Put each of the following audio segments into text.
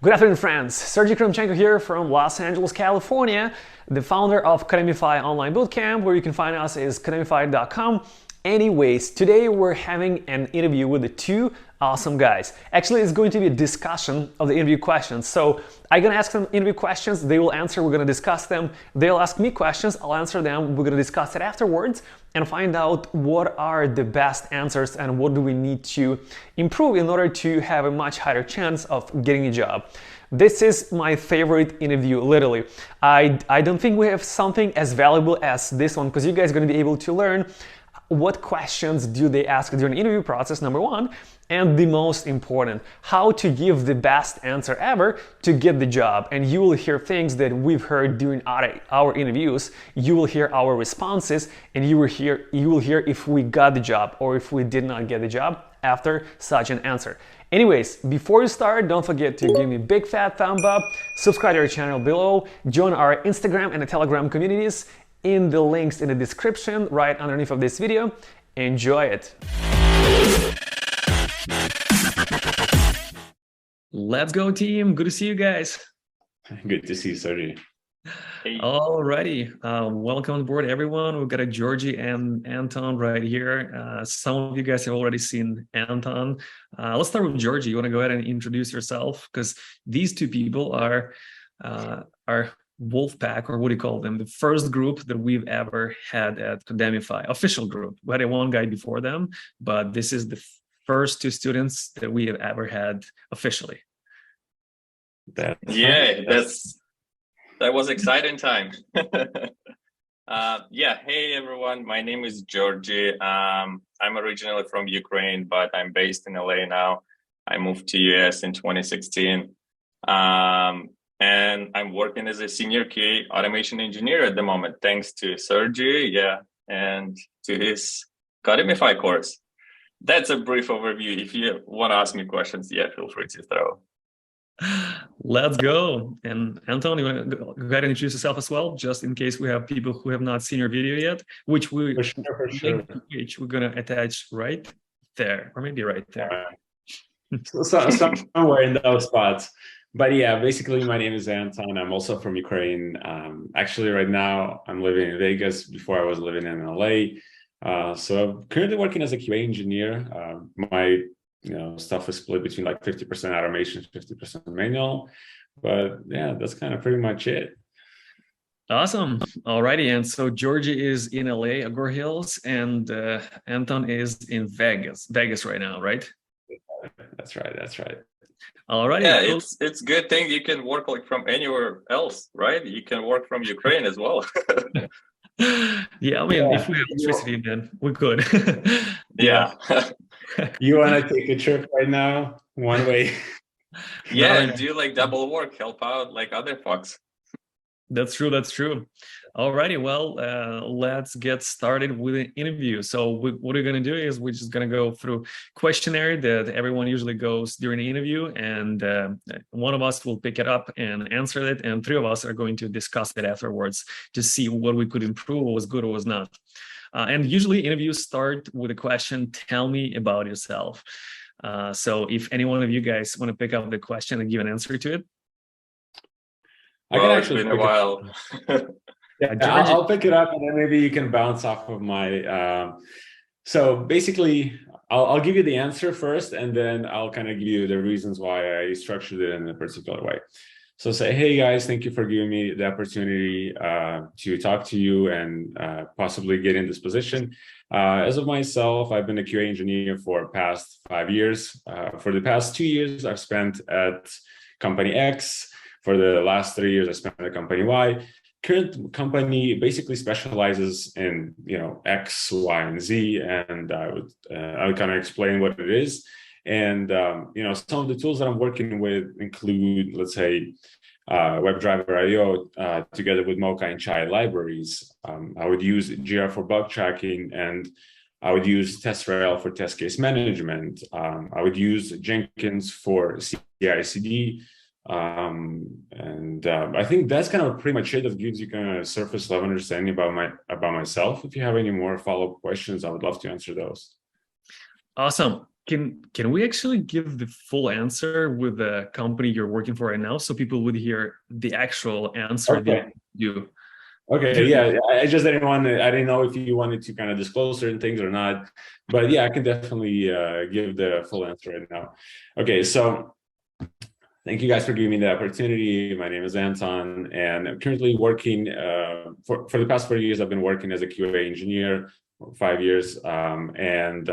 Good afternoon, friends. Sergey Kromchenko here from Los Angeles, California, the founder of Codemify Online Bootcamp. Where you can find us is codemify.com. Anyways, today we're having an interview with the two awesome guys. Actually, it's going to be a discussion of the interview questions. So I'm gonna ask them interview questions, they will answer, we're gonna discuss them. They'll ask me questions, I'll answer them, we're gonna discuss it afterwards and find out what are the best answers and what do we need to improve in order to have a much higher chance of getting a job. This is my favorite interview, literally. I don't think we have something as valuable as this one, because you guys are gonna be able to learn what questions do they ask during the interview process, number one, and the most important, how to give the best answer ever to get the job. And you will hear things that we've heard during our interviews. You will hear our responses, and you will hear if we got the job or if we did not get the job after such an answer. Anyways, before you start, don't forget to give me a big fat thumb up, subscribe to our channel below, join our Instagram and the Telegram communities in the links in the description right underneath of this video. Enjoy it. Let's go, team. Good to see you guys. Good to see you, Sergey. Hey. Alrighty, welcome on board, everyone. We've got a Georgie and Anton right here. Some of you guys have already seen Anton. Let's start with Georgie. You want to go ahead and introduce yourself, because these two people are Wolfpack, or what do you call them? The first group that we've ever had at Codemify, official group. We had one guy before them, but this is the first two students that we have ever had officially. That was exciting time. Hey everyone, my name is Georgie. I'm originally from Ukraine, but I'm based in LA now. I moved to US in 2016. And I'm working as a senior QA automation engineer at the moment, thanks to Sergey, and to his Codemify course. That's a brief overview. If you want to ask me questions, feel free to throw. Let's go. And Anton, you want to go ahead and introduce yourself as well, just in case we have people who have not seen your video yet, which we're going to attach right there, or maybe right there. Somewhere in those spots. But yeah, basically my name is Anton. I'm also from Ukraine. Actually, right now I'm living in Vegas. Before I was living in LA. So I'm currently working as a QA engineer. My stuff is split between like 50% automation, 50% manual. But yeah, that's kind of pretty much it. Awesome. Alrighty, and so Georgie is in LA, Agor Hills, and Anton is in Vegas right now, right? That's right. Alrighty. Yeah, it's good thing you can work like from anywhere else, right? You can work from Ukraine as well. Yeah, I mean, if we have electricity, then we could. Yeah. You want to take a trip right now, one way? Yeah, do like double work, help out like other folks. That's true. Alrighty, well, let's get started with an interview. So what we're going to do is we're just going to go through questionnaire that everyone usually goes during the interview, and one of us will pick it up and answer it, and three of us are going to discuss it afterwards to see what we could improve, what was good or was not. And usually interviews start with a question, tell me about yourself. So if any one of you guys want to pick up the question and give an answer to it. Well, it's been a while. Yeah, I'll pick it up, and then maybe you can bounce off of my. So basically, I'll give you the answer first, and then I'll kind of give you the reasons why I structured it in a particular way. So say, hey guys, thank you for giving me the opportunity to talk to you and possibly get in this position. As of myself, I've been a QA engineer for the past 5 years. For the past 2 years, I've spent at company X. For the last 3 years, I spent at company Y. Current company basically specializes in X, Y, and Z, and I would kind of explain what it is. And some of the tools that I'm working with include, let's say, WebDriver IO together with Mocha and Chai libraries. I would use Jira for bug tracking, and I would use TestRail for test case management. I would use Jenkins for CI/CD. I think that's kind of pretty much it. That gives you kind of surface level understanding about myself. If you have any more follow-up questions, I would love to answer those. Awesome. can we actually give the full answer with the company you're working for right now, so people would hear the actual answer? Okay. You. Okay, yeah, I just didn't want to, I didn't know if you wanted to kind of disclose certain things or not, but yeah, I can definitely give the full answer right now. Okay, so thank you guys for giving me the opportunity. My name is Anton, and I'm currently working, for the past 4 years, I've been working as a QA engineer, 5 years, and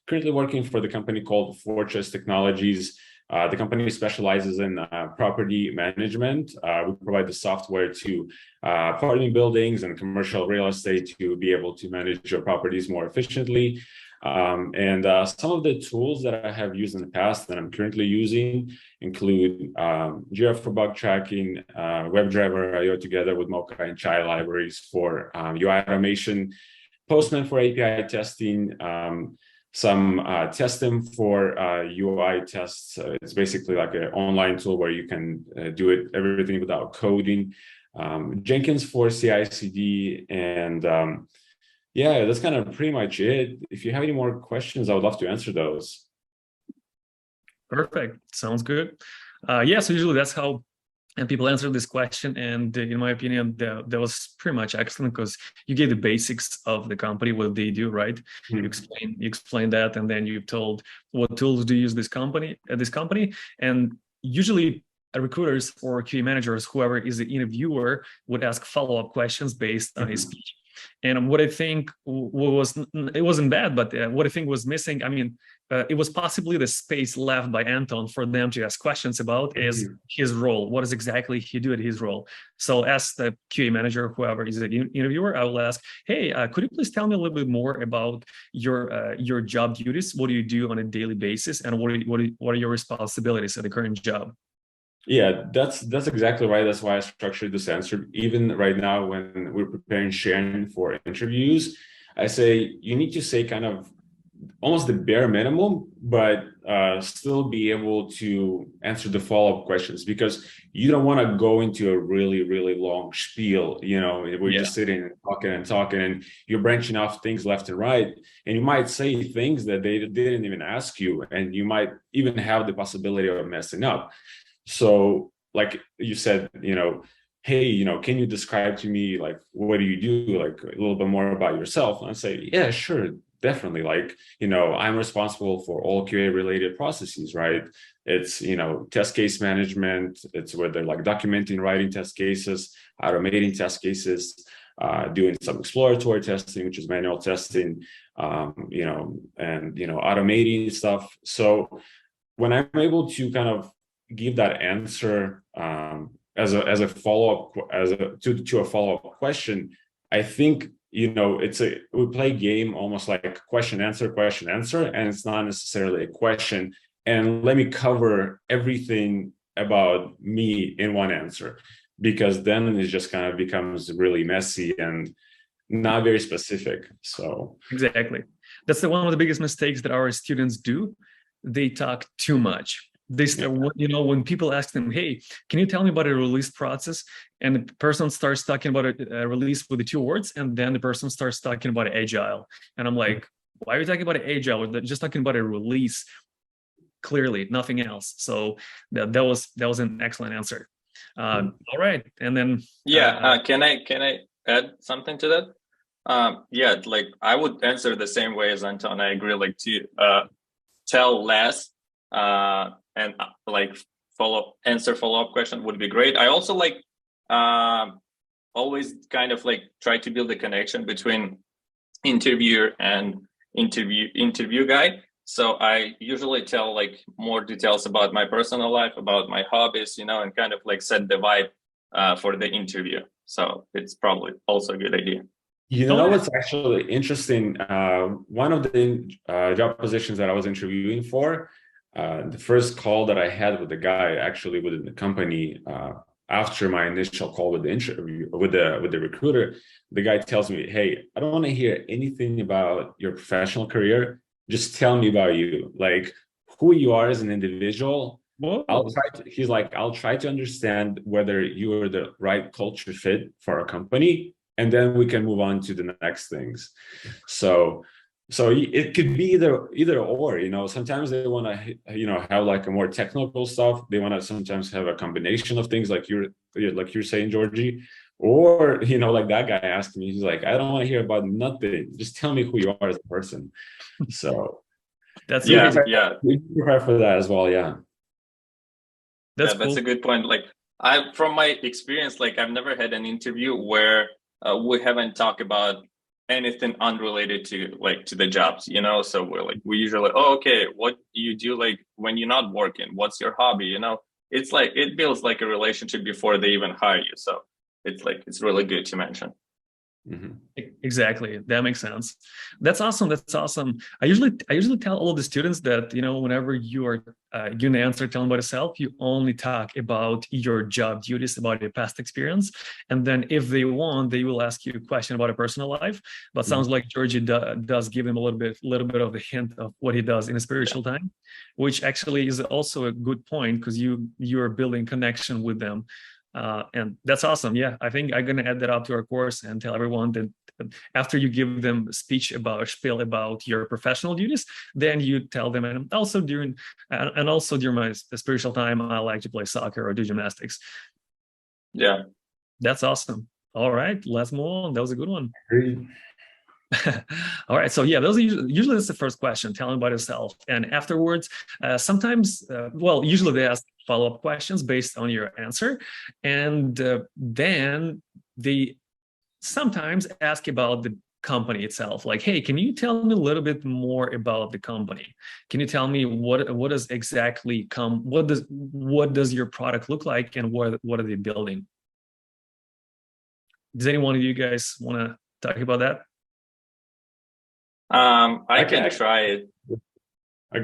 currently working for the company called Fortress Technologies. The company specializes in property management. We provide the software to apartment buildings and commercial real estate to be able to manage your properties more efficiently. And some of the tools that I have used in the past that I'm currently using include Jira for bug tracking, WebDriver IO together with Mocha and Chai libraries for UI automation, Postman for API testing, some Testim for UI tests. It's basically like an online tool where you can do everything without coding. Jenkins for CI/CD, and yeah, that's kind of pretty much it. If you have any more questions, I would love to answer those. Perfect. Sounds good. Yeah, so usually that's how people answer this question, and in my opinion, that was pretty much excellent, because you gave the basics of the company, what they do, right? Mm-hmm. You explained that, and then you told what tools do you use this company, and usually recruiters or QA managers, whoever is the interviewer, would ask follow-up questions based on his speech. And what I think it wasn't bad, but what I think was missing, I mean, it was possibly the space left by Anton for them to ask questions about is his role. What is exactly he do at his role? So as the QA manager, whoever is the interviewer, I will ask, hey, could you please tell me a little bit more about your job duties? What do you do on a daily basis? And what are your responsibilities at the current job? Yeah, that's exactly right. That's why I structured this answer. Even right now, when we're preparing Sharon for interviews, I say you need to say kind of almost the bare minimum, but still be able to answer the follow-up questions, because you don't want to go into a really, really long spiel, we're just sitting and talking, and you're branching off things left and right. And you might say things that they didn't even ask you, and you might even have the possibility of messing up. So like you said, hey, can you describe to me, like, what do you do? Like a little bit more about yourself. And I say, yeah, sure, definitely. Like, I'm responsible for all QA related processes, right? It's, test case management. It's where they're like documenting, writing test cases, automating test cases, doing some exploratory testing, which is manual testing, and, automating stuff. So when I'm able to kind of give that answer as a follow-up to a follow-up question, I think we play game almost like question answer, and it's not necessarily a question and let me cover everything about me in one answer, because then it just kind of becomes really messy and not very specific. So exactly, that's one of the biggest mistakes that our students do. They talk too much. They start, when people ask them, hey, can you tell me about a release process? And the person starts talking about a release with the 2 words, and then the person starts talking about agile. And I'm like, why are you talking about agile? They're just talking about a release, clearly, nothing else. So that was an excellent answer. All right, and then can I add something to that? Like I would answer the same way as Anton. I agree, like to tell less and like answer follow-up question would be great. I also like always kind of like try to build a connection between interviewer and interview guy. So I usually tell like more details about my personal life, about my hobbies, and kind of like set the vibe for the interview. So it's probably also a good idea. What's actually interesting? One of the job positions that I was interviewing for, the first call that I had with the guy actually within the company, after my initial call with the interview with the recruiter, the guy tells me, "Hey, I don't want to hear anything about your professional career. Just tell me about you, like who you are as an individual." I'll try to understand whether you are the right culture fit for our company, and then we can move on to the next things. So So it could be either or, sometimes they want to, have like a more technical stuff. They want to sometimes have a combination of things like you're saying, Georgie, or, like that guy asked me, he's like, I don't want to hear about nothing. Just tell me who you are as a person. So That's yeah, amazing. yeah. We prepare for that as well. Yeah. That's That's cool. a good point. Like from my experience, like I've never had an interview where we haven't talked about anything unrelated to the jobs, So we usually, oh, okay, what do you do like when you're not working? What's your hobby? It's like it builds like a relationship before they even hire you. So it's really good to mention. Mm-hmm. Exactly. That makes sense. That's awesome. That's awesome. I usually tell all of the students that, whenever you are giving the answer telling about yourself, you only talk about your job duties, about your past experience. And then if they want, they will ask you a question about a personal life. But sounds like Georgie does give them a little bit of the hint of what he does in his spiritual time, which actually is also a good point because you're building connection with them. And that's awesome. Yeah, I think I'm going to add that up to our course and tell everyone that after you give them a spiel about your professional duties, then you tell them, and also during my spiritual time, I like to play soccer or do gymnastics. Yeah, that's awesome. All right, let's move on. That was a good one. All right, so yeah, those are usually that's the first question, telling about yourself, and afterwards, sometimes, usually they ask follow-up questions based on your answer, and then they sometimes ask about the company itself, like, hey, can you tell me a little bit more about the company? Can you tell me what does exactly what does your product look like, and what are they building? Does any one of you guys want to talk about that? I can try it.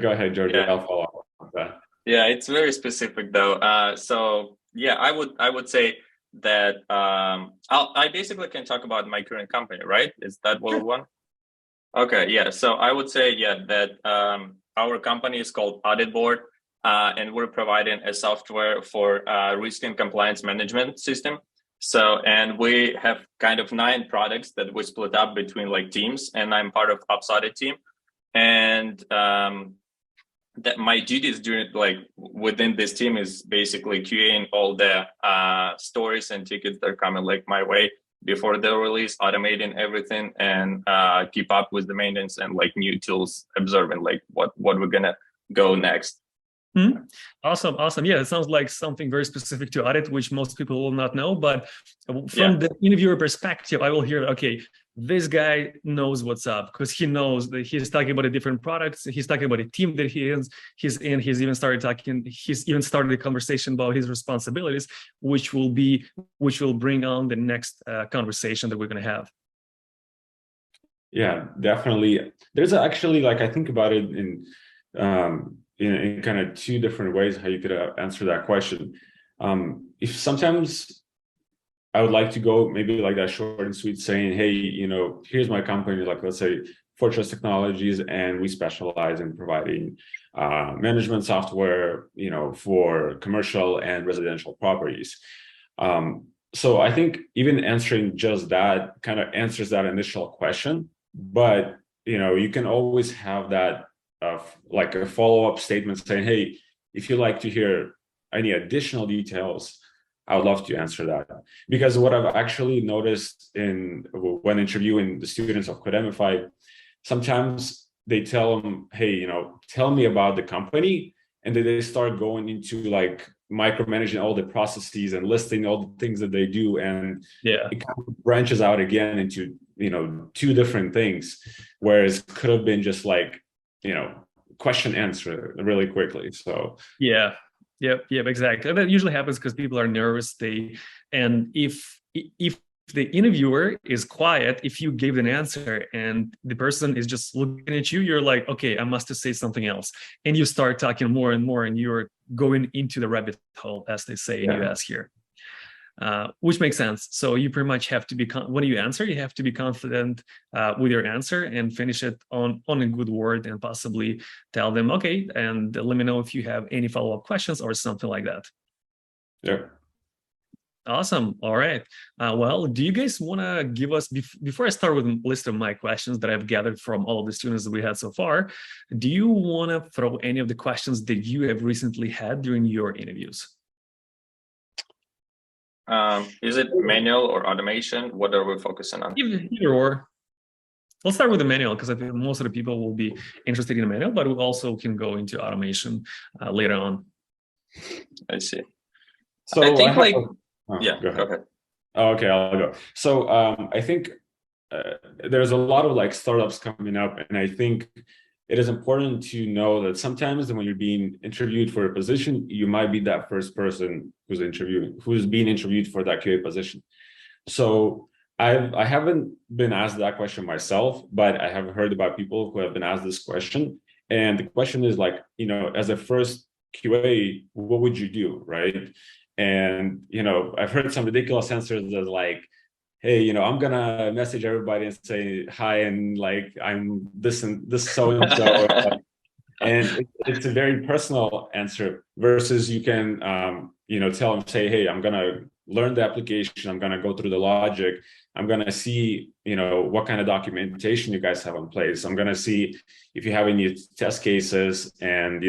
Go ahead, Georgie. Yeah. I'll follow up on that. Yeah, it's very specific though. So yeah, I would say that I basically can talk about my current company, right? Is that what we want? Okay, yeah. So I would say that our company is called Audit Board, and we're providing a software for risk and compliance management system. So, and we have kind of 9 products that we split up between like teams, and I'm part of Ops Audit team, and that my duties during within this team is basically QAing all the stories and tickets that are coming like my way before the release, automating everything, and keep up with the maintenance and like new tools, observing like what we're gonna go next. Mm-hmm. Awesome. Yeah, it sounds like something very specific to audit, which most people will not know. But from the interviewer perspective, I will hear, okay, this guy knows what's up because he knows that he's talking about the different products. He's talking about a team that he's in. He's even started the conversation about his responsibilities, which will bring on the next conversation that we're going to have. Yeah, definitely. There's actually, I think about it in kind of 2 different ways how you could answer that question. If sometimes I would like to go maybe like that short and sweet, saying, hey, here's my company, like let's say Fortress Technologies, and we specialize in providing management software, for commercial and residential properties. So I think even answering just that kind of answers that initial question, but you can always have that like a follow-up statement saying, hey, if you'd like to hear any additional details, I would love to answer that. Because what I've actually noticed when interviewing the students of Codemify, sometimes they tell them, hey, tell me about the company, and then they start going into like micromanaging all the processes and listing all the things that they do, and it kind of branches out again into 2 different things, whereas could have been just like question answer really quickly. So Yep, exactly. And that usually happens because people are nervous. And if the interviewer is quiet, if you give an answer and the person is just looking at you, you're like, okay, I must have said something else. And you start talking more and more, and you're going into the rabbit hole, as they say in US here. Which makes sense. So you pretty much have to be, when you answer, you have to be confident with your answer and finish it on a good word, and possibly tell them, okay, and let me know if you have any follow-up questions or something like that. Yeah. Awesome. All right. Well, do you guys want to give us, before I start with a list of my questions that I've gathered from all of the students that we had so far, do you want to throw any of the questions that you have recently had during your interviews? Is it manual or automation? What are we focusing on? Either or. Let's start with the manual because I think most of the people will be interested in the manual, but we also can go into automation later on. I see. So I think yeah, go ahead. Oh, okay, I'll go. So I think there's a lot of like startups coming up, and I think it is important to know that sometimes when you're being interviewed for a position, you might be that first person who's being interviewed for that QA position. So I haven't been asked that question myself, but I have heard about people who have been asked this question. And the question is like, as a first QA, what would you do, right? And, I've heard some ridiculous answers as like, hey, I'm gonna message everybody and say hi, and like I'm this and this so-and-so. And it's a very personal answer versus you can, tell them, say, hey, I'm gonna learn the application, I'm gonna go through the logic, I'm gonna see, what kind of documentation you guys have in place, I'm gonna see if you have any test cases, and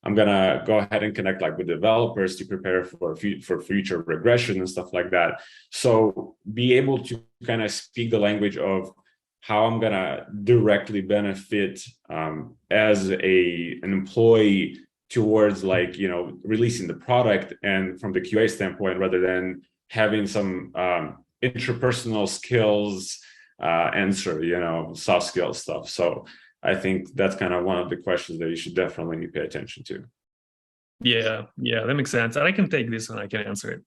I'm gonna go ahead and connect like with developers to prepare for future regression and stuff like that. So be able to kind of speak the language of how I'm gonna directly benefit as an employee towards like releasing the product, and from the QA standpoint, rather than having some interpersonal skills answer, soft skills stuff. So I think that's kind of one of the questions that you should definitely pay attention to. Yeah, that makes sense. And I can take this and I can answer it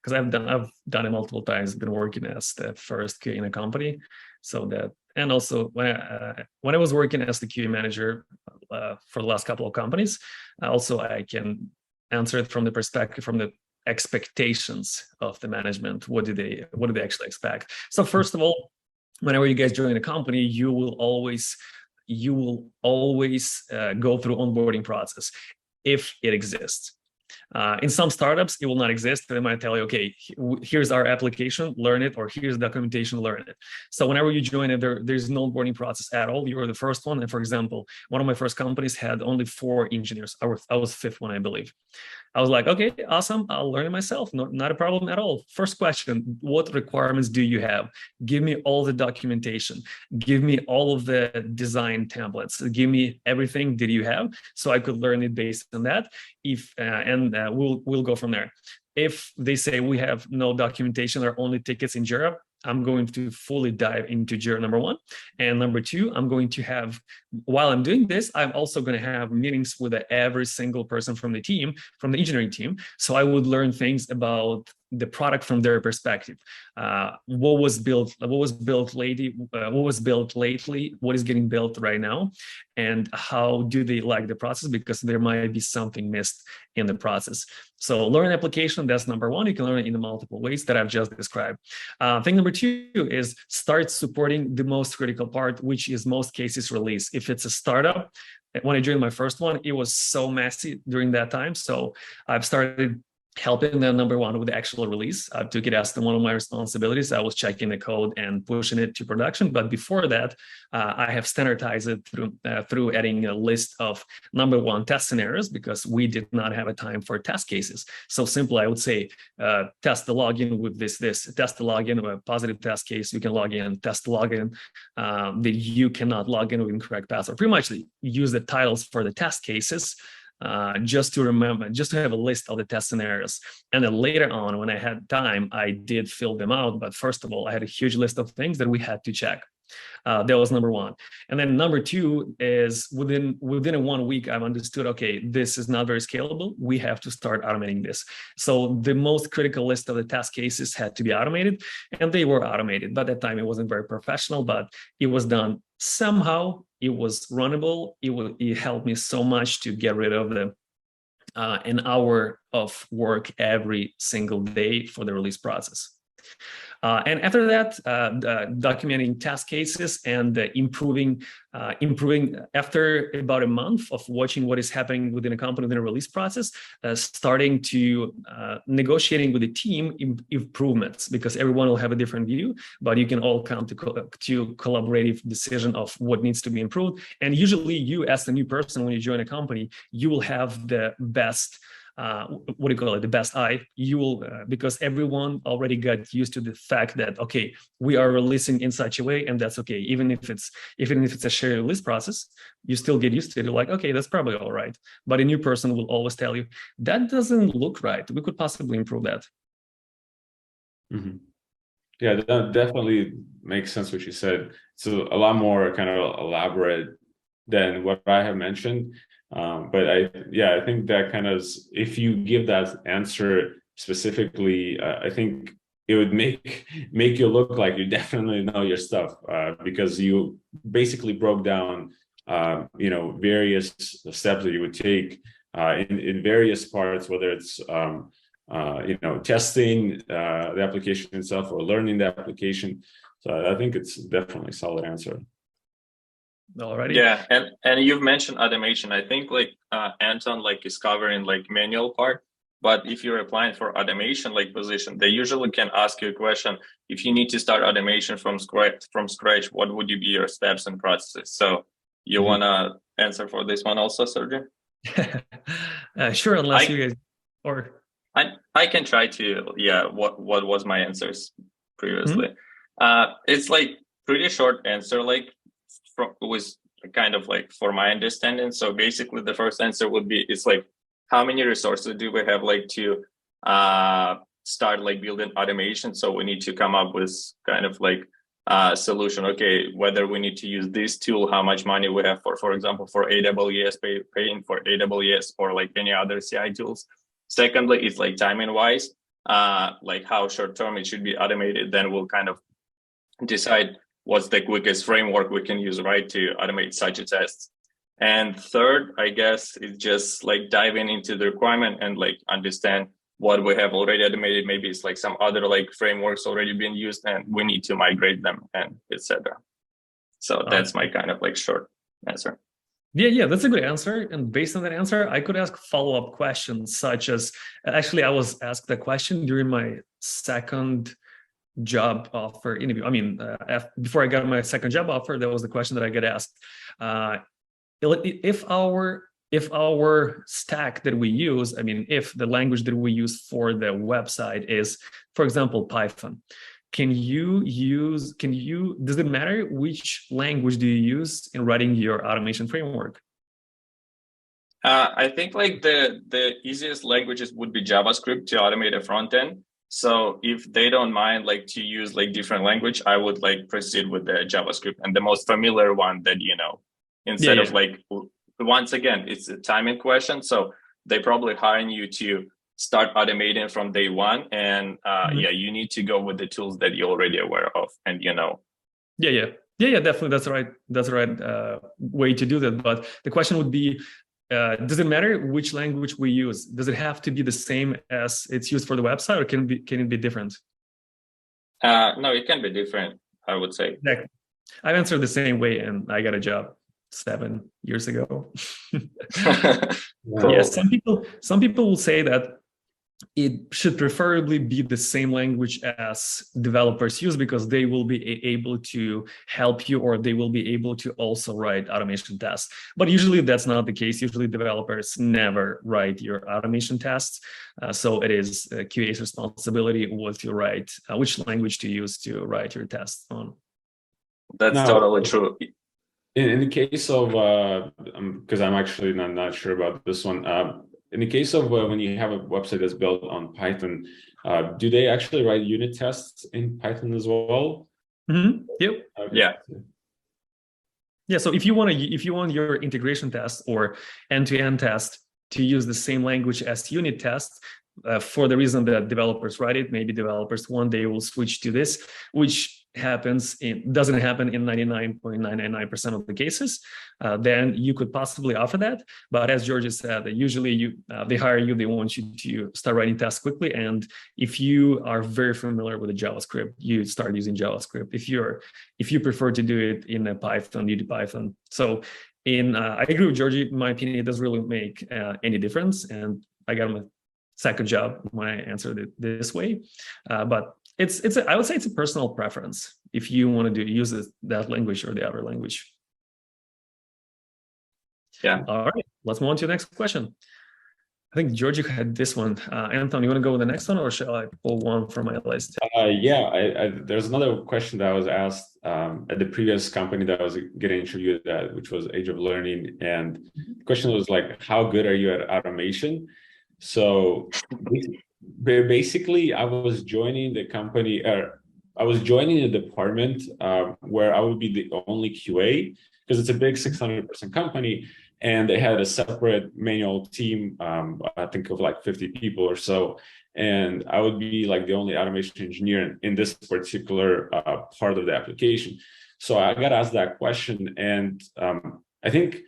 because I've done it multiple times. I've been working as the first QA in a company, so that, and also when I was working as the QA manager for the last couple of companies, also I can answer it from the perspective, from the expectations of the management. What do they actually expect? So first of all, whenever you guys join a company, you will always go through onboarding process if it exists. In some startups, it will not exist. They might tell you, okay, here's our application, learn it, or here's documentation, learn it. So whenever you join it, there's no onboarding process at all. You're the first one. And for example, one of my first companies had only 4 engineers. I was 5th one, I believe. I was like, okay, awesome. I'll learn it myself. Not a problem at all. First question, what requirements do you have? Give me all the documentation. Give me all of the design templates. Give me everything that you have so I could learn it based on that. We'll go from there. If they say we have no documentation or only tickets in Jira, I'm going to fully dive into Jira, number 1. And number 2, I'm going to have, while I'm doing this, I'm also going to have meetings with every single person from the team, from the engineering team. So I would learn things about the product from their perspective. What was built lately, what is getting built right now, and how do they like the process, because there might be something missed in the process. So learn application, that's number 1. You can learn it in the multiple ways that I've just described. Thing number 2 is start supporting the most critical part, which is most cases release. If it's a startup, when I joined my first one, it was so messy during that time. So I've started helping them, number 1, with the actual release. I took it as one of my responsibilities. I was checking the code and pushing it to production. But before that, I have standardized it through adding a list of, number 1, test scenarios, because we did not have a time for test cases. So simply, I would say, test the login with this, test the login with a positive test case. You can log in, test the login that you cannot log in with incorrect password. Pretty much use the titles for the test cases. Just to remember, just to have a list of the test scenarios. And then later on, when I had time, I did fill them out. But first of all, I had a huge list of things that we had to check. That was number 1. And then number 2 is within a 1 week, I've understood, okay, this is not very scalable. We have to start automating this. So the most critical list of the test cases had to be automated, and they were automated. By that time, it wasn't very professional, but it was done somehow. It was runnable. It helped me so much to get rid of an hour of work every single day for the release process. And after that, documenting test cases and improving after about a month of watching what is happening within a company within a release process, starting to negotiating with the team improvements, because everyone will have a different view, but you can all come to collaborative decision of what needs to be improved. And usually you, as the new person, when you join a company, you will have the best what do you call it, the best eye. You will because everyone already got used to the fact that, okay, we are releasing in such a way, and that's okay. Even if it's a shared release process, you still get used to it. You're like, okay, that's probably all right. But a new person will always tell you that doesn't look right. We could possibly improve that. Mm-hmm. Yeah, that definitely makes sense what you said. It's a lot more kind of elaborate than what I have mentioned. But I think that kind of, if you give that answer specifically, I think it would make you look like you definitely know your stuff, because you basically broke down, various steps that you would take in various parts, whether it's testing the application itself or learning the application. So I think it's definitely a solid answer. Already. Yeah, and you've mentioned automation. I think Anton is covering manual part, but if you're applying for automation position, they usually can ask you a question. If you need to start automation from scratch, what would you be your steps and processes? So you wanna answer for this one also, Sergey? Sure, unless you guys or I can try to. Yeah, what was my answers previously? It's pretty short answer. Was kind of for my understanding. So basically the first answer would be, it's how many resources do we have to start building automation? So we need to come up with kind of solution. Okay, whether we need to use this tool, how much money we have for example, for AWS, paying for AWS or any other CI tools. Secondly, it's timing wise, how short term it should be automated. Then we'll kind of decide what's the quickest framework we can use, right, to automate such a test. And third, I guess, is just diving into the requirement and understand what we have already automated. Maybe it's some other frameworks already being used and we need to migrate them, and etc. So that's my kind of short answer. Yeah, that's a good answer. And based on that answer, I could ask follow-up questions, such as, actually, I was asked that question during my second job offer interview. I mean, before I got my second job offer, that was the question that I get asked. If our stack that we use, I mean, if the language that we use for the website is, for example, Python, does it matter which language do you use in writing your automation framework? I think the easiest languages would be JavaScript to automate a front end. So if they don't mind to use different language, I would proceed with the JavaScript and the most familiar one that instead of once again, it's a timing question. So they probably hiring you to start automating from day one, and you need to go with the tools that you're already aware of and Yeah, definitely, that's the right way to do that. But the question would be, does it matter which language we use? Does it have to be the same as it's used for the website, or can it be different? No, it can be different, I would say. Exactly. I've answered the same way, and I got a job 7 years ago. Yeah, some people will say that it should preferably be the same language as developers use, because they will be able to help you, or they will be able to also write automation tests. But usually that's not the case. Usually developers never write your automation tests. So it is QA's responsibility which language to use to write your tests on. That's totally true. In the case of, because I'm actually not sure about this one, in the case of when you have a website that's built on Python, do they actually write unit tests in Python as well? Mm-hmm. Yep. Yeah. Yeah. So if you want your integration test or end-to-end test to use the same language as unit tests, for the reason that developers write it, maybe developers one day will switch to this, which doesn't happen in 99.999% of the cases, then you could possibly offer that. But as Georgie said, usually they hire you, they want you to start writing tests quickly. And if you are very familiar with the JavaScript, you start using JavaScript. If you prefer to do it in a Python, you do Python. So I agree with Georgie. In my opinion, it doesn't really make any difference. And I got my second job when I answered it this way. But I would say it's a personal preference if you want to use that language or the other language. Yeah. All right, let's move on to the next question. I think Georgie had this one. Anton, you want to go with the next one, or shall I pull one from my list? Yeah, there's another question that was asked at the previous company that I was getting interviewed at, which was Age of Learning. And the question was like, how good are you at automation? So basically, I was joining the company, I was joining a department where I would be the only QA, because it's a big 600-person company, and they had a separate manual team, I think of like 50 people or so, and I would be like the only automation engineer in this particular part of the application. So I got asked that question, and I think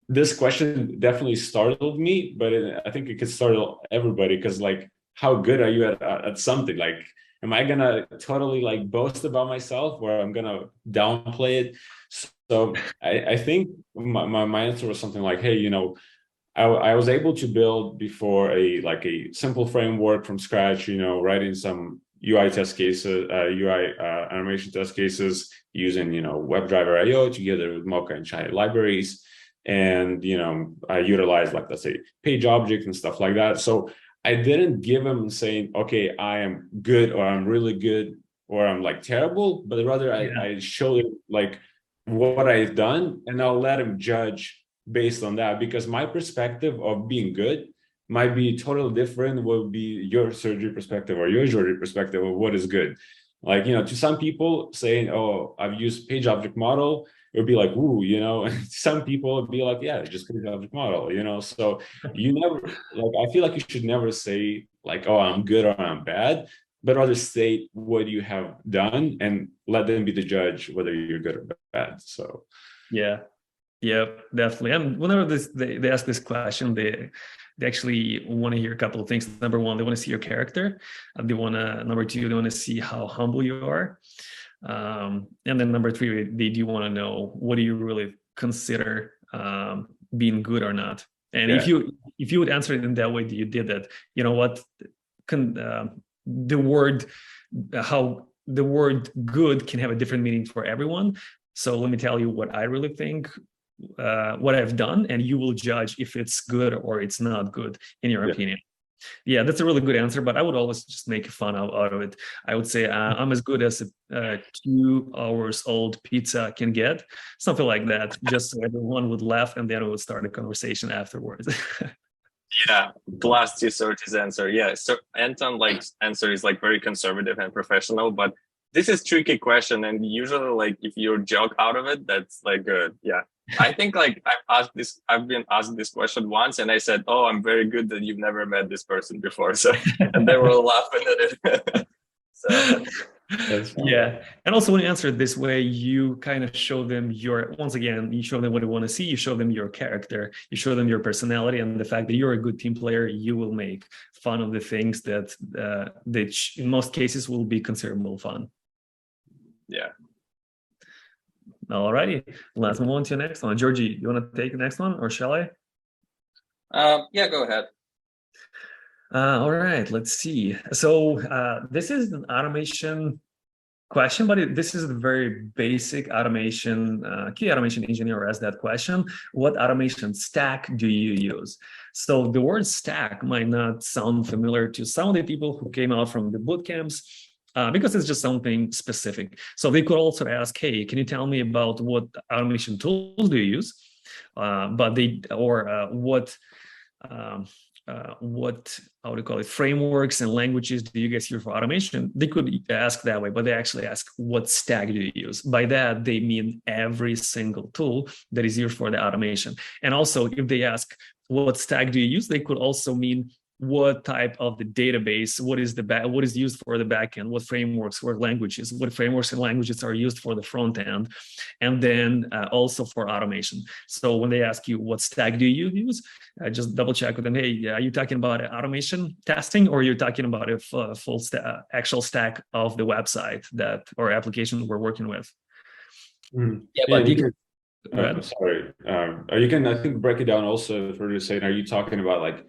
this question definitely startled me, but I think it could startle everybody, because like, how good are you at something? Like, am I gonna totally like boast about myself, or I'm gonna downplay it? So I think my answer was something like, hey, I was able to build before a simple framework from scratch, writing some UI test cases, UI animation test cases using, WebDriver IO together with Mocha and Chai libraries. And, I utilized, like, let's say, page objects and stuff like that. So I didn't give him saying, okay, I am good, or I'm really good, or I'm like terrible, but rather I showed him like what I've done, and I'll let him judge based on that, because my perspective of being good might be totally different. What would be your surgery perspective or your Georgie perspective of what is good? Like, to some people saying, oh, I've used page object model, it would be like, ooh, and some people would be like, yeah, just page object model, so you never, like, I feel like you should never say like, oh, I'm good or I'm bad, but rather state what you have done and let them be the judge whether you're good or bad. So yeah, definitely. And whenever they ask this question, they actually want to hear a couple of things. Number one, they want to see your character. Number two, they want to see how humble you are. And then number three, they do want to know, what do you really consider being good or not? And if you would answer it in that way that you did that, you know what, the word good can have a different meaning for everyone. So let me tell you what I really think, what I've done, and you will judge if it's good or it's not good in your opinion. Yeah, that's a really good answer, but I would always just make fun out of it. I would say I'm as good as a 2 hours old pizza can get, something like that, just so everyone would laugh, and then we would start a conversation afterwards. Yeah, plus to Sergi's answer. Yeah, so Anton answer is like very conservative and professional, but this is tricky question, and usually like if you joke out of it, that's like good. Yeah. I think like I've been asked this question once, and I said, oh, I'm very good that you've never met this person before. So, and they were laughing at it. So yeah. And also when you answer it this way, you kind of show them you show them what they want to see, you show them your character, you show them your personality, and the fact that you're a good team player. You will make fun of the things that in most cases will be considerable fun. Yeah. Alrighty, let's move on to the next one. Georgie, you want to take the next one, or shall I? Yeah, go ahead. All right, let's see. So this is an automation question, but this is a very basic automation. Key automation engineer asked that question. What automation stack do you use? So the word stack might not sound familiar to some of the people who came out from the boot camps, because it's just something specific. So they could also ask, hey, can you tell me about what automation tools do you use? What how would you call it, frameworks and languages do you guys use for automation? They could ask that way, but they actually ask, what stack do you use? By that, they mean every single tool that is used for the automation. And also, if they ask, what stack do you use? They could also mean what type of the database, what is used for the backend, what frameworks, what languages, what frameworks and languages are used for the front end, and then also for automation. So when they ask you what stack do you use, just double check with them. Hey, are you talking about automation testing, or you're talking about a full actual stack of the website that or application we're working with? Yeah, but you can. Sorry, you can, I think, break it down also for saying, are you talking about like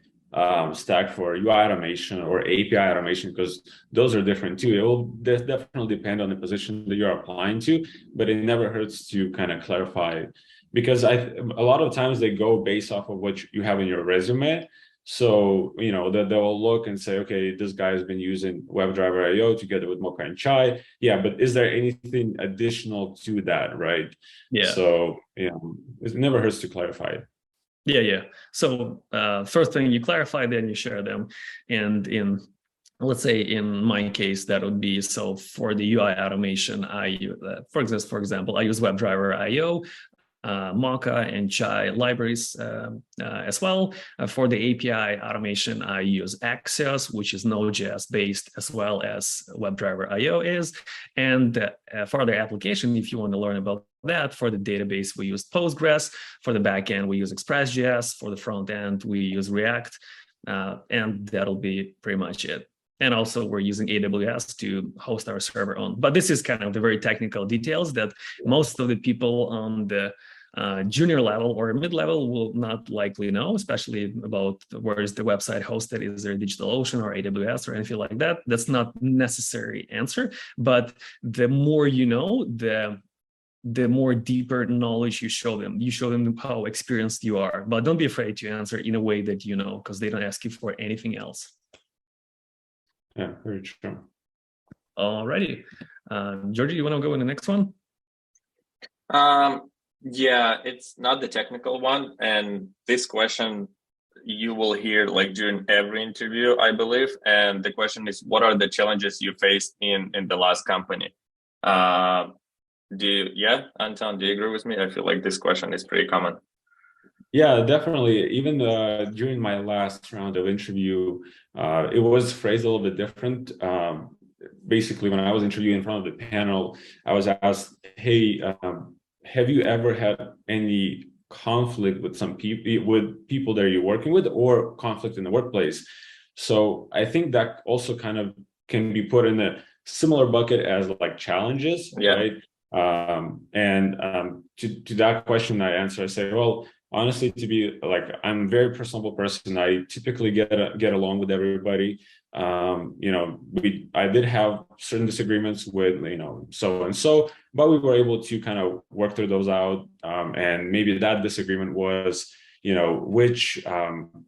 stack for UI automation or API automation? Because those are different too. It will definitely depend on the position that you're applying to, but it never hurts to kind of clarify, because a lot of times they go based off of what you have in your resume. So, you know, they'll look and say, okay, this guy has been using WebDriver IO together with Mocha and Chai. Yeah, but is there anything additional to that, right? Yeah. So, you know, it never hurts to clarify it. Yeah. So first thing you clarify, then you share them. And let's say in my case, that would be, so for the UI automation, I use, for example, I use WebDriver IO, Mocha and Chai libraries as well. For the API automation, I use Axios, which is Node.js based, as well as WebDriver IO is. And for the application, if you want to learn about that, for the database, we use Postgres. For the backend, we use Express.js. For the front end, we use React. And that'll be pretty much it. And also we're using AWS to host our server on. But this is kind of the very technical details that most of the people on the junior level or mid-level will not likely know, especially about where is the website hosted, is there DigitalOcean or AWS or anything like that. That's not necessary answer, but the more you know, the more deeper knowledge you show them. You show them how experienced you are, but don't be afraid to answer in a way that you know, because they don't ask you for anything else. Yeah, very true. Alrighty. Georgie, you want to go in the next one? Yeah, it's not the technical one. And this question you will hear like during every interview, I believe. And the question is, what are the challenges you faced in the last company? Anton, do you agree with me? I feel like this question is pretty common. Yeah, definitely. Even during my last round of interview, it was phrased a little bit different. Basically, when I was interviewing in front of the panel, I was asked, hey, have you ever had any conflict with people that you're working with, or conflict in the workplace? So I think that also kind of can be put in a similar bucket as like challenges, right? To that question, I say, well, honestly, to be like, I'm a very personable person. I typically get along with everybody. I did have certain disagreements with, so and so, but we were able to kind of work through those out. And maybe that disagreement was, which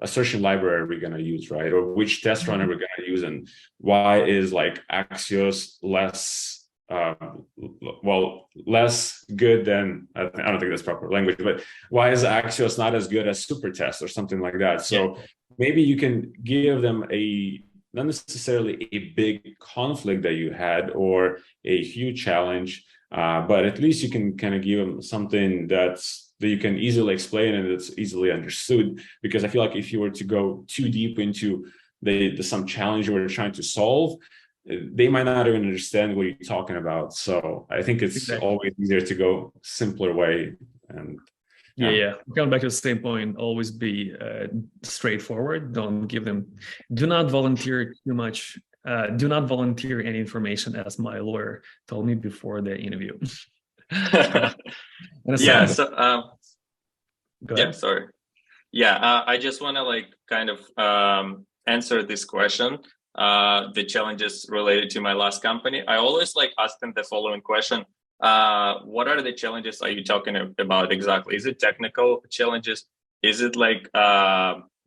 assertion library are we going to use, right? Or which test runner we're going to use, and why is like Axios less good than, I don't think that's proper language, but why is Axios not as good as Supertest or something like that? So maybe you can give them not necessarily a big conflict that you had or a huge challenge, but at least you can kind of give them something that you can easily explain and it's easily understood. Because I feel like if you were to go too deep into some challenge you were trying to solve, they might not even understand what you're talking about. So I think it's always easier to go simpler way. And going back to the same point, always be straightforward. Do not volunteer too much. Do not volunteer any information, as my lawyer told me before the interview. I just want to kind of answer this question. The challenges related to my last company. I always ask them the following question. What are the challenges are you talking about exactly? Is it technical challenges? Is it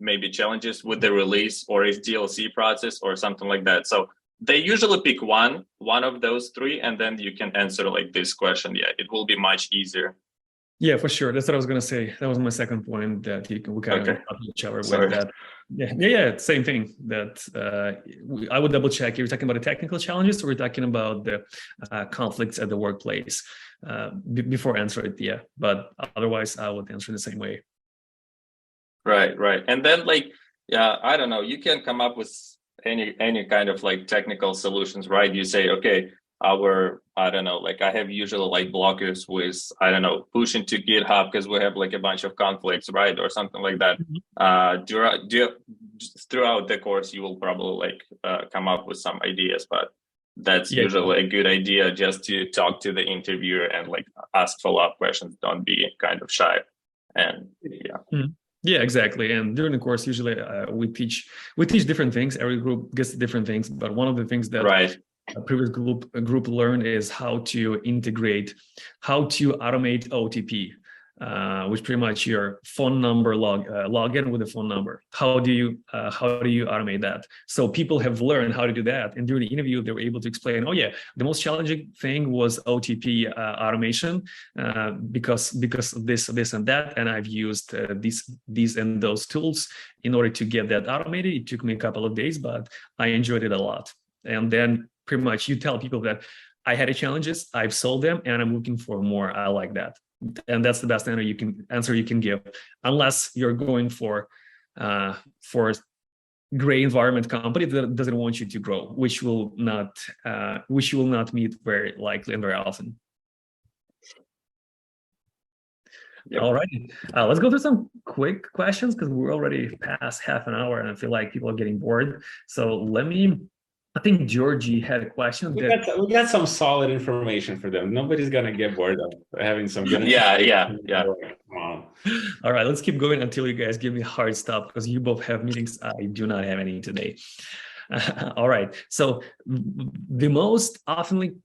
maybe challenges with the release, or is DLC process or something like that? So they usually pick one of those three, and then you can answer this question. Yeah, it will be much easier. Yeah, for sure. That's what I was going to say. That was my second point, that we kind of each other with that. Yeah, same thing. That I would double check. You're talking about the technical challenges, or we're talking about the conflicts at the workplace before answering it. Yeah, but otherwise I would answer the same way. Right. And then Yeah, I don't know. You can come up with any kind of like technical solutions, right? You say, okay, I don't know, like I have usually like blockers with, I don't know, pushing to GitHub because we have like a bunch of conflicts, right? Or something like that. Throughout the course, you will probably like come up with some ideas, but that's usually a good idea just to talk to the interviewer and like ask follow-up questions. Don't be kind of shy. And yeah. Mm-hmm. Yeah, exactly. And during the course, usually we teach different things. Every group gets different things, but one of the things that a previous group learned is how to integrate, how to automate OTP, which pretty much your phone number login with a phone number. How do you automate that? So people have learned how to do that, and during the interview, they were able to explain. Oh yeah, the most challenging thing was OTP automation because of this and that, and I've used these and those tools in order to get that automated. It took me a couple of days, but I enjoyed it a lot. And then pretty much you tell people that I had challenges, I've solved them, and I'm looking for more. I like that. And that's the best answer you can give, unless you're going for gray environment company that doesn't want you to grow, which you will not meet very likely and very often. Yep. All right, let's go through some quick questions because we're already past half an hour and I feel like people are getting bored. So I think Georgie had a question. We got some solid information for them. Nobody's gonna get bored of having some good information. Yeah. Come on. All right, let's keep going until you guys give me hard stuff because you both have meetings. I do not have any today. All right, so the most often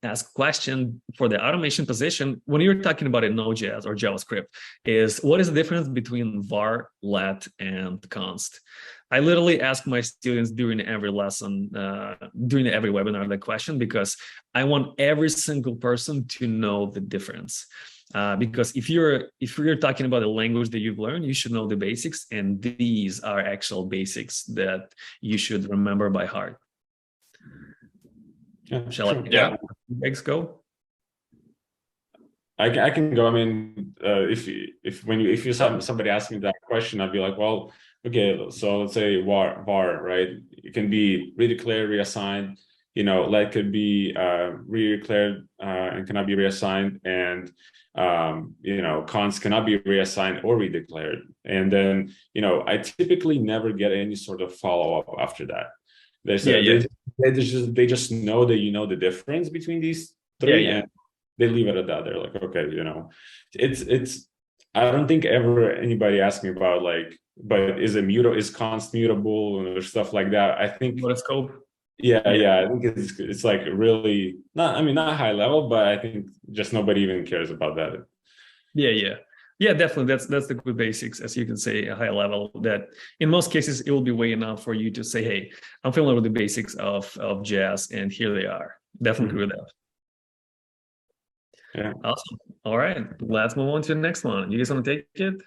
asked question for the automation position when you're talking about a Node.js or JavaScript is, what is the difference between var, let, and const? I literally ask my students during every lesson, during every webinar, that question, because I want every single person to know the difference. Because if you're talking about a language that you've learned, you should know the basics, and these are actual basics that you should remember by heart. Yeah, Shall sure. I? Eggs go. I can go. I mean, if somebody asks me that question, I'd be like, well, okay, so let's say var, right? It can be redeclared, reassigned. Let could be redeclared and cannot be reassigned, and const cannot be reassigned or redeclared. And then I typically never get any sort of follow up after that. They just know that the difference between these three, and they leave it at that. They're like, okay, it's. I don't think ever anybody asked me about like, but is const mutable and stuff like that. I think what it's called. Yeah. I think it's like really not high level, but I think just nobody even cares about that. Yeah, definitely. That's the good basics, as you can say, a high level. That in most cases it will be way enough for you to say, hey, I'm familiar with the basics of jazz, and here they are. Definitely agree with that. Yeah. Awesome. All right, let's move on to the next one. You guys want to take it?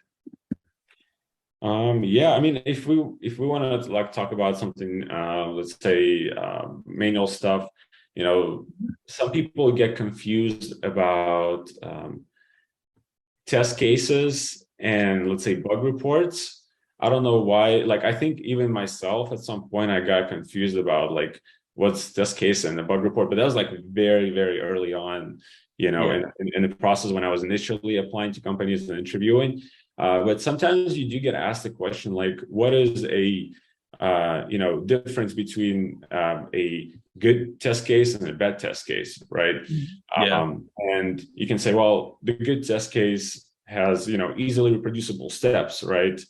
Yeah, I mean, if we want to like talk about something, let's say manual stuff, some people get confused about test cases and let's say bug reports. I don't know why. Like, I think even myself at some point I got confused about like what's test case and the bug report, but that was like very, very early on, in the process when I was initially applying to companies and interviewing. But sometimes you do get asked the question like, what is a difference between a good test case and a bad test case, right? And you can say, well, the good test case has easily reproducible steps, right?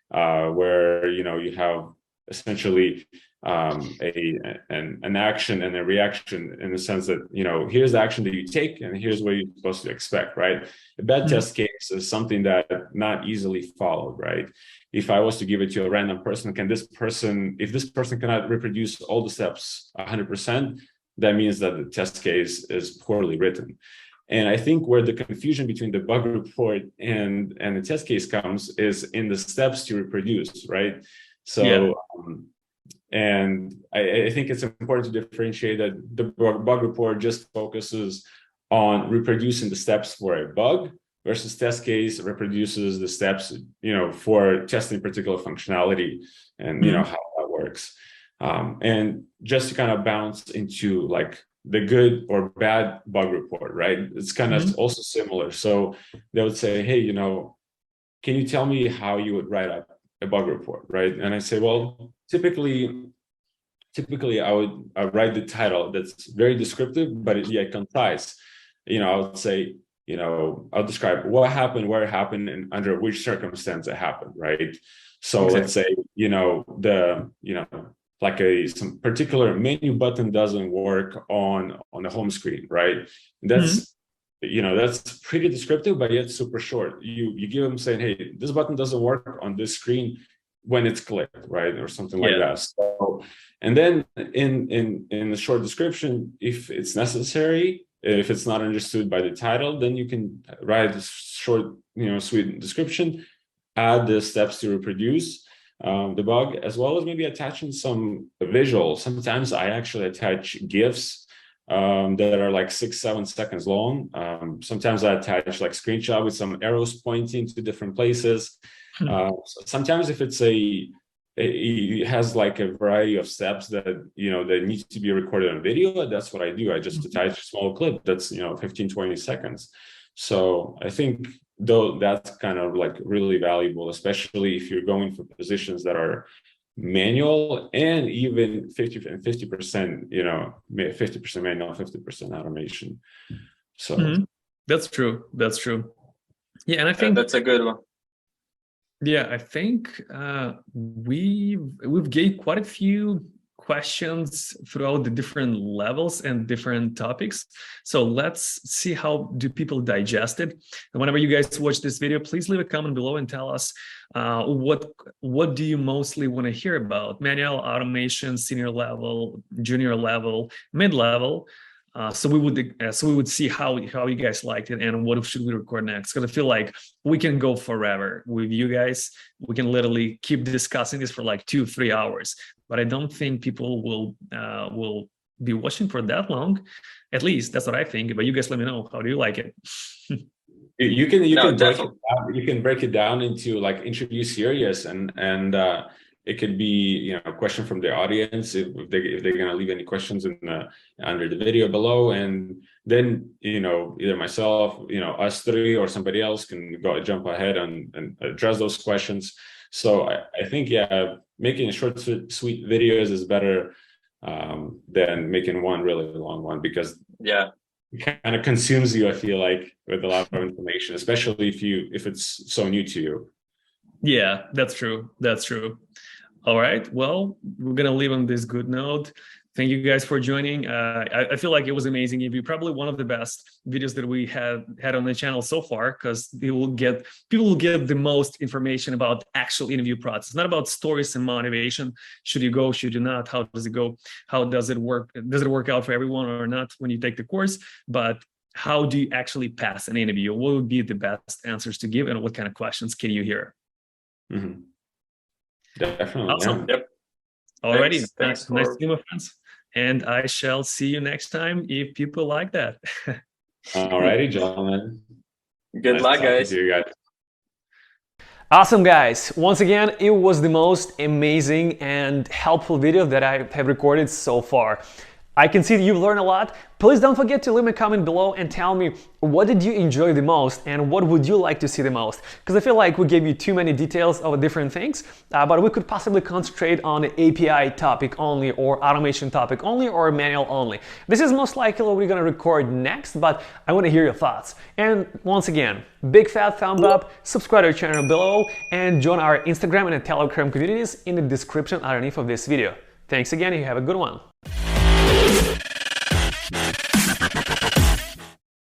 Where you have essentially an action and a reaction, in the sense that here's the action that you take and here's what you're supposed to expect, right? A bad test case is something that not easily followed, right? If I was to give it to a random person, if this person cannot reproduce all the steps 100%, that means that the test case is poorly written. And I think where the confusion between the bug report and the test case comes is in the steps to reproduce, right? So and I think it's important to differentiate that the bug report just focuses on reproducing the steps for a bug, versus test case reproduces the steps, for testing particular functionality and, how that works. And just to kind of bounce into like the good or bad bug report, right? It's kind of also similar. So they would say, hey, can you tell me how you would write up a bug report, right? And I say, well, typically I would write the title that's very descriptive, but yet concise. I would say, I'll describe what happened, where it happened, and under which circumstance it happened, right? So let's say, like some particular menu button doesn't work on the home screen, right? That's that's pretty descriptive, but yet super short. You give them saying, hey, this button doesn't work on this screen when it's clicked, right? Or something like that. So, and then in the short description, if it's necessary, if it's not understood by the title, then you can write a short, sweet description, add the steps to reproduce the bug, as well as maybe attaching some visuals. Sometimes I actually attach GIFs that are like 6-7 seconds long. Sometimes I attach like screenshot with some arrows pointing to different places. Sometimes if it's it has like a variety of steps that that needs to be recorded on video, that's what I do. I just attach a small clip that's 15-20 seconds. So I think though that's kind of like really valuable, especially if you're going for positions that are manual and even 50%, 50% manual, 50% automation. So that's true. Yeah, and I think that's a good one. Yeah, I think we've gained quite a few questions throughout the different levels and different topics. So let's see how do people digest it. And whenever you guys watch this video, please leave a comment below and tell us what do you mostly want to hear about? Manual, automation, senior level, junior level, mid-level. So we would see how you guys liked it and what should we record next, because I feel like we can go forever with you guys. We can literally keep discussing this for like 2-3 hours, but I don't think people will be watching for that long. At least that's what I think. But you guys let me know, how do you like it? You can break it down into like interview series and it could be a question from the audience if they're going to leave any questions under the video below, and then either myself, us three, or somebody else can jump ahead and address those questions. So I think making short sweet videos is better than making one really long one, because it kind of consumes you, I feel like, with a lot of information, especially if it's so new to you. Yeah, that's true. All right, well, we're gonna leave on this good note. Thank you guys for joining. I feel like it was amazing. It'd be probably one of the best videos that we had on the channel so far, because people will get the most information about actual interview process, not about stories and motivation. Should you go? Should you not? How does it go? How does it work? Does it work out for everyone or not when you take the course? But how do you actually pass an interview? What would be the best answers to give, and what kind of questions can you hear? Definitely. Awesome. Yeah. Yep. Alrighty. Thanks nice to meet you, my friends. And I shall see you next time if people like that. Alrighty, gentlemen. Good luck, guys. Awesome, guys. Once again, it was the most amazing and helpful video that I have recorded so far. I can see that you've learned a lot. Please don't forget to leave a comment below and tell me what did you enjoy the most and what would you like to see the most. Because I feel like we gave you too many details of different things, but we could possibly concentrate on the API topic only, or automation topic only, or manual only. This is most likely what we're going to record next, but I want to hear your thoughts. And once again, big fat thumb up, subscribe to our channel below, and join our Instagram and Telegram communities in the description underneath of this video. Thanks again, and you have a good one.